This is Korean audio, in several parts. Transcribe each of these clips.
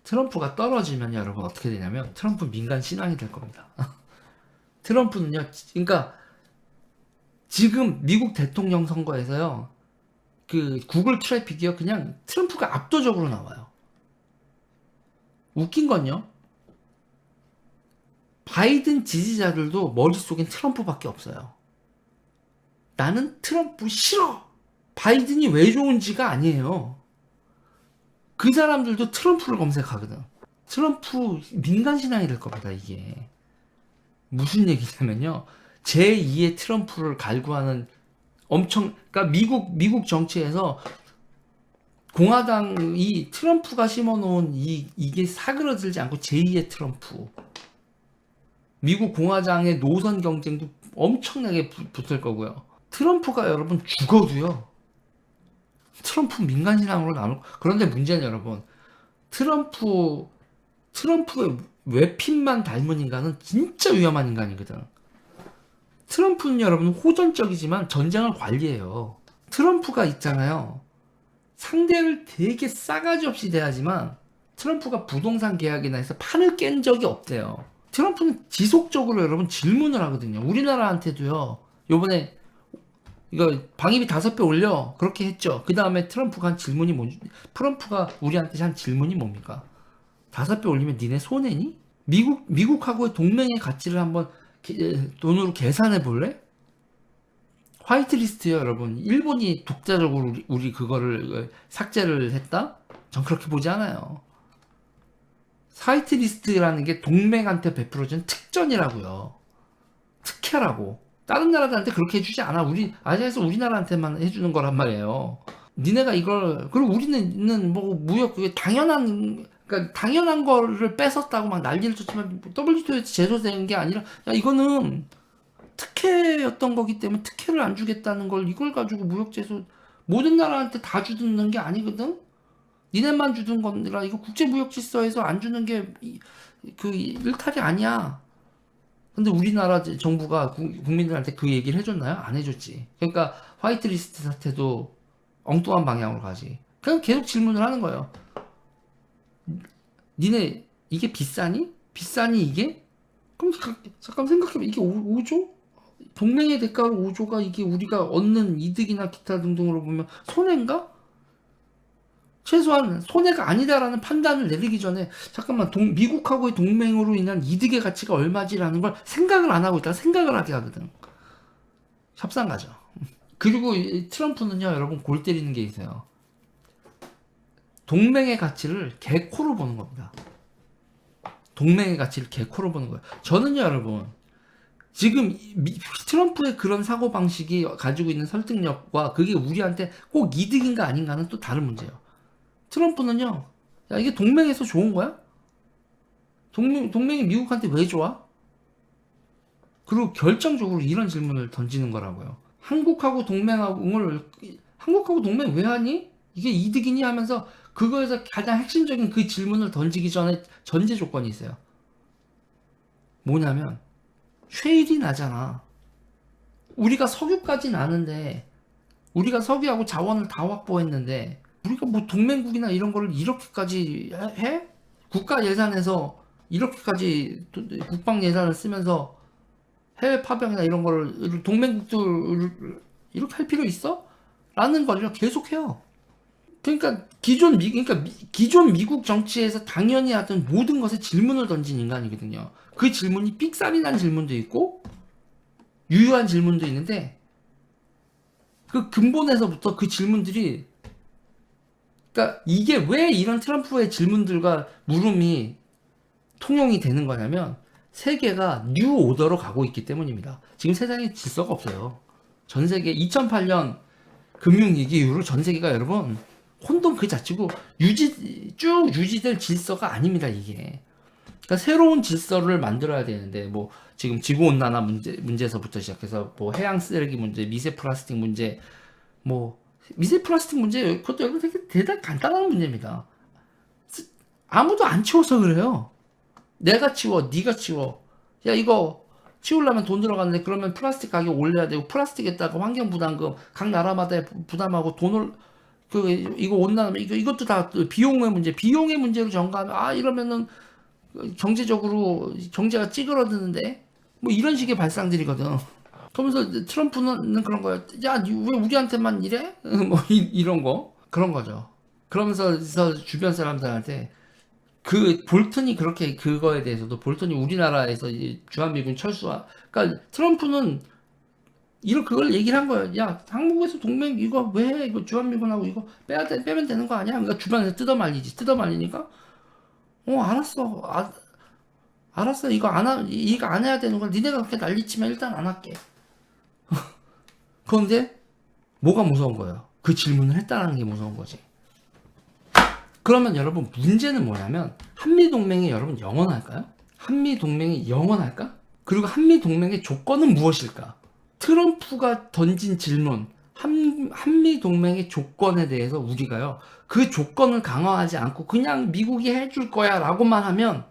트럼프가 떨어지면 여러분 어떻게 되냐면 트럼프 민간 신앙이 될 겁니다. 트럼프는요, 그러니까 지금 미국 대통령 선거에서요, 그 구글 트래픽이요, 그냥 트럼프가 압도적으로 나와요. 웃긴 건요, 바이든 지지자들도 머릿속엔 트럼프밖에 없어요. 나는 트럼프 싫어! 바이든이 왜 좋은지가 아니에요. 그 사람들도 트럼프를 검색하거든. 트럼프 민간신앙이 될 겁니다, 이게. 무슨 얘기냐면요. 제2의 트럼프를 갈구하는 그러니까 미국 정치에서 공화당이 트럼프가 심어놓은 이게 사그러들지 않고 제2의 트럼프. 미국 공화당의 노선 경쟁도 엄청나게 붙을 거고요. 트럼프가 여러분 죽어도요. 트럼프 민간신앙으로 나올. 그런데 문제는 여러분, 트럼프의 외핀만 닮은 인간은 진짜 위험한 인간이거든. 트럼프는 여러분 호전적이지만 전쟁을 관리해요. 트럼프가 있잖아요. 상대를 되게 싸가지 없이 대하지만 트럼프가 부동산 계약이나 해서 판을 깬 적이 없대요. 트럼프는 지속적으로 여러분 질문을 하거든요. 우리나라한테도요. 요번에 이거 방위비 5배 올려 그렇게 했죠. 그 다음에 트럼프가 한 질문이 트럼프가 우리한테 한 질문이 뭡니까? 5배 올리면 니네 손해니? 미국하고의 동맹의 가치를 한번 돈으로 계산해 볼래? 화이트리스트요, 여러분. 일본이 독자적으로 우리 그거를 삭제를 했다? 전 그렇게 보지 않아요. 화이트리스트라는 게 동맹한테 베풀어준 특전이라고요. 특혜라고. 다른 나라들한테 그렇게 해주지 않아. 아시아에서 우리나라한테만 해주는 거란 말이에요. 니네가 이걸, 그리고 우리는 뭐 무역, 그게 그러니까 당연한 거를 뺏었다고 막 난리를 쳤지만 WTO에서 제소된 게 아니라, 야, 이거는 특혜였던 거기 때문에 특혜를 안 주겠다는 걸 이걸 가지고 무역 제소 모든 나라한테 다 주는 게 아니거든. 니네만 주는 건라 이거 국제무역 질서에서 안 주는 게 그 일탈이 아니야. 근데 우리나라 정부가 국민들한테 그 얘기를 해줬나요? 안 해줬지. 그러니까 화이트리스트 사태도 엉뚱한 방향으로 가지. 그냥 계속 질문을 하는 거예요. 니네 이게 비싸니? 비싸니 이게? 그럼 잠깐 생각해봐. 이게 5조? 동맹의 대가로 5조가 이게 우리가 얻는 이득이나 기타 등등으로 보면 손해인가? 최소한 손해가 아니다라는 판단을 내리기 전에 잠깐만 미국하고의 동맹으로 인한 이득의 가치가 얼마지라는 걸 생각을 안 하고 있다가 생각을 하게 하거든. 협상가죠. 그리고 트럼프는요, 여러분 골 때리는 게 있어요. 동맹의 가치를 개코로 보는 겁니다. 동맹의 가치를 개코로 보는 거예요. 저는요, 여러분, 지금 트럼프의 그런 사고방식이 가지고 있는 설득력과 그게 우리한테 꼭 이득인가 아닌가는 또 다른 문제예요. 트럼프는요, 야, 이게 동맹에서 좋은 거야? 동맹이 미국한테 왜 좋아? 그리고 결정적으로 이런 질문을 던지는 거라고요. 한국하고 동맹 왜 하니? 이게 이득이니 하면서 그거에서 가장 핵심적인 그 질문을 던지기 전에 전제 조건이 있어요. 뭐냐면, 쉐일이 나잖아. 우리가 석유까지 나는데, 우리가 석유하고 자원을 다 확보했는데, 우리가 뭐 동맹국이나 이런 거를 이렇게까지 해? 국가 예산에서 이렇게까지 국방 예산을 쓰면서 해외 파병이나 이런 거를 동맹국들 이렇게 할 필요 있어? 라는 걸 계속해요. 그러니까 기존 미국 정치에서 당연히 하던 모든 것에 질문을 던진 인간이거든요. 그 질문이 삑살이 난 질문도 있고 유효한 질문도 있는데 그 근본에서부터 그 질문들이 그러니까 이게 왜 이런 트럼프의 질문들과 물음이 통용이 되는 거냐면 세계가 뉴 오더로 가고 있기 때문입니다. 지금 세상에 질서가 없어요. 전 세계 2008년 금융위기 이후로 전 세계가 여러분 혼돈 그 자체고 쭉 유지될 질서가 아닙니다, 이게. 그러니까 새로운 질서를 만들어야 되는데 뭐 지금 지구온난화 문제에서부터 시작해서 뭐 해양 쓰레기 문제, 미세 플라스틱 문제, 뭐 미세 플라스틱 문제 그것도 여러분 되게 대단히 간단한 문제입니다. 아무도 안 치워서 그래요. 내가 치워, 네가 치워. 야 이거 치우려면 돈 들어가는데 그러면 플라스틱 가격 올려야 되고 플라스틱에다가 환경 부담금 각 나라마다 부담하고 돈을 이거 온난화 이것도 다 비용의 문제, 비용의 문제로 전가하면 이러면은 경제적으로 경제가 찌그러드는데 뭐 이런 식의 발상들이거든. 그러면서 트럼프는 그런 거야. 야, 왜 우리한테만 이래? 뭐 이런 거 그런 거죠. 그러면서 주변 사람들한테 그 볼턴이 그렇게 그거에 대해서도 볼턴이 우리나라에서 주한미군 철수와 그러니까 트럼프는 그걸 얘기를 한 거예요. 야, 한국에서 동맹 이거 왜 이거 주한미군하고 이거 빼면 되는 거 아니야? 그러니까 주변에서 뜯어말리니까 알았어. 알았어. 이거 안 해야 되는 걸 니네가 그렇게 난리치면 일단 안 할게. 그런데 뭐가 무서운 거예요? 그 질문을 했다는 게 무서운 거지. 그러면 여러분 문제는 뭐냐면 한미동맹이 여러분 영원할까요? 한미동맹이 영원할까? 그리고 한미동맹의 조건은 무엇일까? 트럼프가 던진 질문 한미동맹의 조건에 대해서 우리가요 그 조건을 강화하지 않고 그냥 미국이 해줄 거야 라고만 하면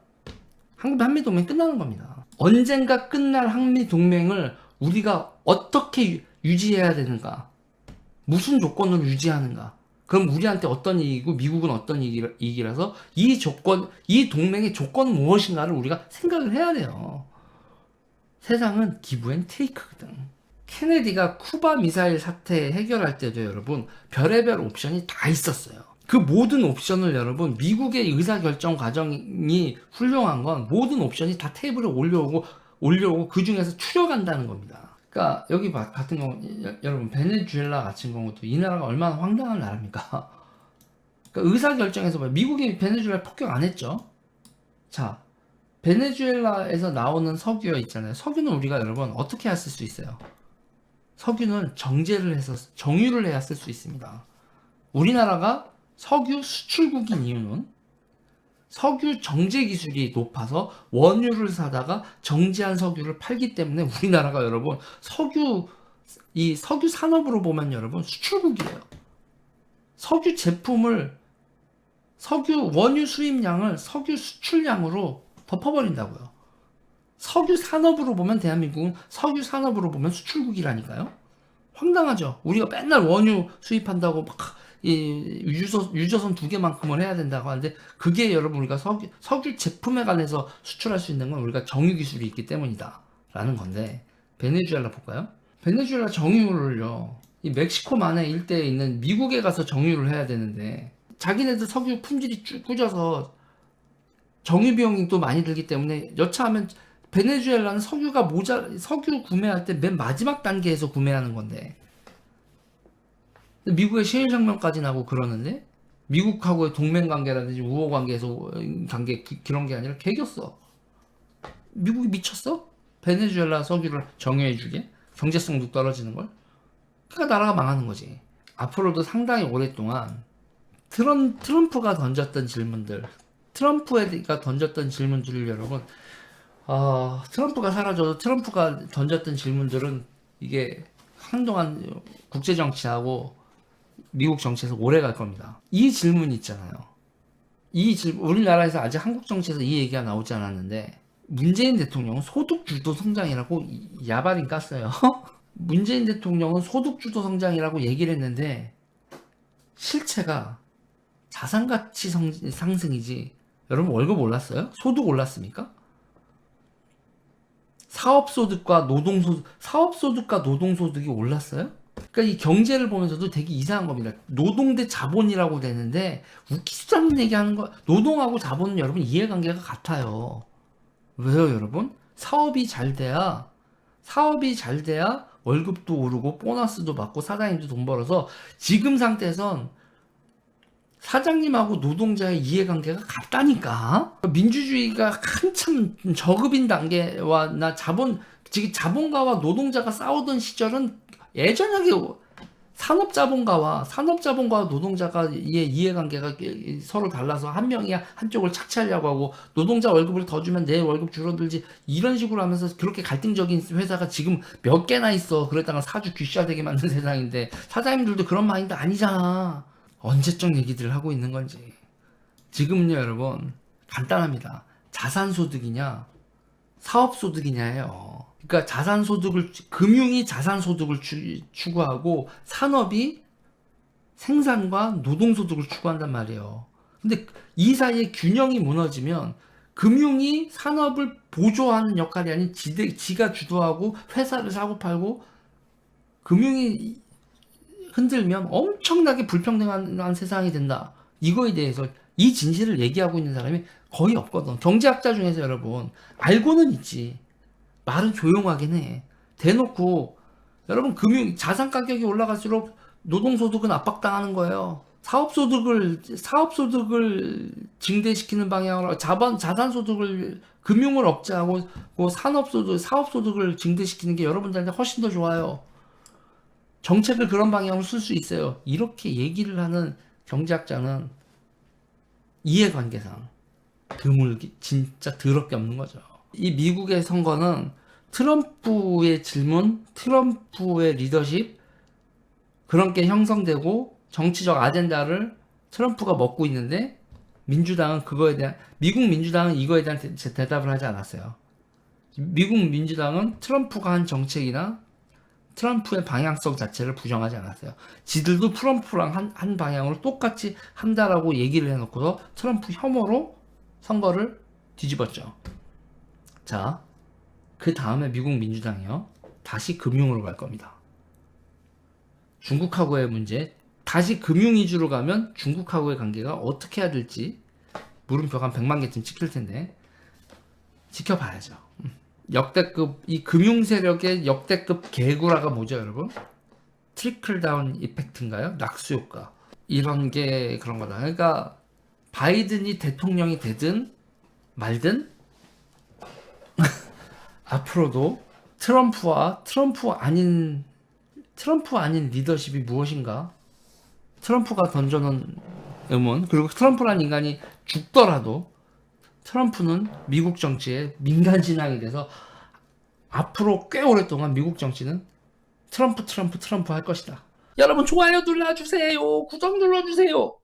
한미동맹 끝나는 겁니다. 언젠가 끝날 한미동맹을 우리가 어떻게 유지해야 되는가? 무슨 조건으로 유지하는가? 그럼 우리한테 어떤 이익이고 미국은 어떤 이익이라서 이 동맹의 조건은 무엇인가를 우리가 생각을 해야 돼요. 세상은 기브 앤 테이크거든. 케네디가 쿠바 미사일 사태 해결할 때도 여러분 별의별 옵션이 다 있었어요. 그 모든 옵션을 여러분 미국의 의사결정 과정이 훌륭한 건 모든 옵션이 다 테이블에 올려오고 그 중에서 추려간다는 겁니다. 그러니까 여기 같은 경우 여러분 베네수엘라 같은 경우도 이 나라가 얼마나 황당한 나라입니까? 그러니까 의사결정에서 미국이 베네수엘라 폭격 안 했죠. 자, 베네수엘라에서 나오는 석유 있잖아요. 석유는 우리가 여러분 어떻게 쓸 수 있어요? 석유는 정제를 해서 정유를 해야 쓸 수 있습니다. 우리나라가 석유 수출국인 이유는 석유 정제 기술이 높아서 원유를 사다가 정제한 석유를 팔기 때문에 우리나라가 여러분 석유 산업으로 보면 여러분 수출국이에요. 석유 원유 수입량을 석유 수출량으로 덮어버린다고요. 석유 산업으로 보면 대한민국은 석유 산업으로 보면 수출국이라니까요. 황당하죠. 우리가 맨날 원유 수입한다고 막 유조선 2개만큼을 해야 된다고 하는데 그게 여러분 우리가 석유 제품에 관해서 수출할 수 있는 건 우리가 정유 기술이 있기 때문이다 라는 건데 베네수엘라 볼까요? 베네수엘라 정유를요 이 멕시코만의 일대에 있는 미국에 가서 정유를 해야 되는데 자기네들 석유 품질이 꾸져서 정유 비용이 또 많이 들기 때문에 여차하면 베네수엘라는 석유 구매할 때 맨 마지막 단계에서 구매하는 건데 미국의 셰일혁명까지 나고 그러는데 미국하고의 동맹관계라든지 우호관계에서 그런 게 아니라 개겼어. 미국이 미쳤어? 베네수엘라 석유를 정유해주게? 경제성도 떨어지는 걸? 그러니까 나라가 망하는 거지. 앞으로도 상당히 오랫동안 트럼프가 던졌던 질문들을 여러분 트럼프가 사라져도 트럼프가 던졌던 질문들은 이게 한동안 국제정치하고 미국 정치에서 오래 갈 겁니다. 이 질문 있잖아요. 우리나라에서 아직 한국 정치에서 이 얘기가 나오지 않았는데 문재인 대통령은 소득주도 성장이라고 야발인 깠어요. 문재인 대통령은 소득주도 성장이라고 얘기를 했는데 실체가 자산가치 상승이지 여러분 월급 올랐어요? 소득 올랐습니까? 사업소득과 노동소득이 올랐어요? 그러니까 이 경제를 보면서도 되게 이상한 겁니다. 노동 대 자본이라고 되는데 웃기지도 않는 얘기하는 거. 노동하고 자본은 여러분 이해관계가 같아요. 왜요, 여러분? 사업이 잘 돼야 월급도 오르고 보너스도 받고 사장님도 돈 벌어서 지금 상태에선 사장님하고 노동자의 이해관계가 같다니까. 민주주의가 한참 저급인 단계와 자본가와 노동자가 싸우던 시절은 예전에 산업자본가와 노동자가의 이해관계가 서로 달라서 한 명이 한쪽을 착취하려고 하고 노동자 월급을 더 주면 내 월급 줄어들지 이런 식으로 하면서 그렇게 갈등적인 회사가 지금 몇 개나 있어. 그랬다가 사주 귀시화되게 만든 세상인데 사장님들도 그런 마인드 아니잖아. 언제적 얘기들을 하고 있는 건지. 지금은요 여러분 간단합니다. 자산소득이냐 사업소득이냐예요. 그러니까 금융이 자산소득을 추구하고 산업이 생산과 노동소득을 추구한단 말이에요. 근데 이 사이에 균형이 무너지면 금융이 산업을 보조하는 역할이 아닌 지가 주도하고 회사를 사고팔고 금융이 흔들면 엄청나게 불평등한 세상이 된다. 이거에 대해서 이 진실을 얘기하고 있는 사람이 거의 없거든. 경제학자 중에서 여러분 알고는 있지. 말은 조용하긴 해. 대놓고 여러분 자산 가격이 올라갈수록 노동소득은 압박당하는 거예요. 사업소득을 증대시키는 방향으로 자산소득을 금융을 억제하고 사업소득을 증대시키는 게 여러분들한테 훨씬 더 좋아요. 정책을 그런 방향으로 쓸 수 있어요. 이렇게 얘기를 하는 경제학자는 이해관계상 진짜 더럽게 없는 거죠. 이 미국의 선거는 트럼프의 질문, 트럼프의 리더십 그런 게 형성되고 정치적 아젠다를 트럼프가 먹고 있는데 미국 민주당은 이거에 대한 대답을 하지 않았어요. 미국 민주당은 트럼프가 한 정책이나 트럼프의 방향성 자체를 부정하지 않았어요. 지들도 트럼프랑 한 방향으로 똑같이 한다라고 얘기를 해놓고서 트럼프 혐오로 선거를 뒤집었죠. 자, 그 다음에 미국 민주당이요. 다시 금융으로 갈 겁니다. 중국하고의 문제, 다시 금융 위주로 가면 중국하고의 관계가 어떻게 해야 될지 물음표가 한 100만 개쯤 찍힐 텐데 지켜봐야죠. 역대급 이 금융 세력의 역대급 개구라가 뭐죠, 여러분? 트리클 다운 이펙트인가요? 낙수 효과. 이런 게 그런 거다. 그러니까 바이든이 대통령이 되든 말든 앞으로도 트럼프 아닌 리더십이 무엇인가? 트럼프가 던져놓은 의문, 그리고 트럼프란 인간이 죽더라도 트럼프는 미국 정치에 민간신앙이 돼서 앞으로 꽤 오랫동안 미국 정치는 트럼프 할 것이다. 여러분 좋아요 눌러주세요. 구독 눌러주세요.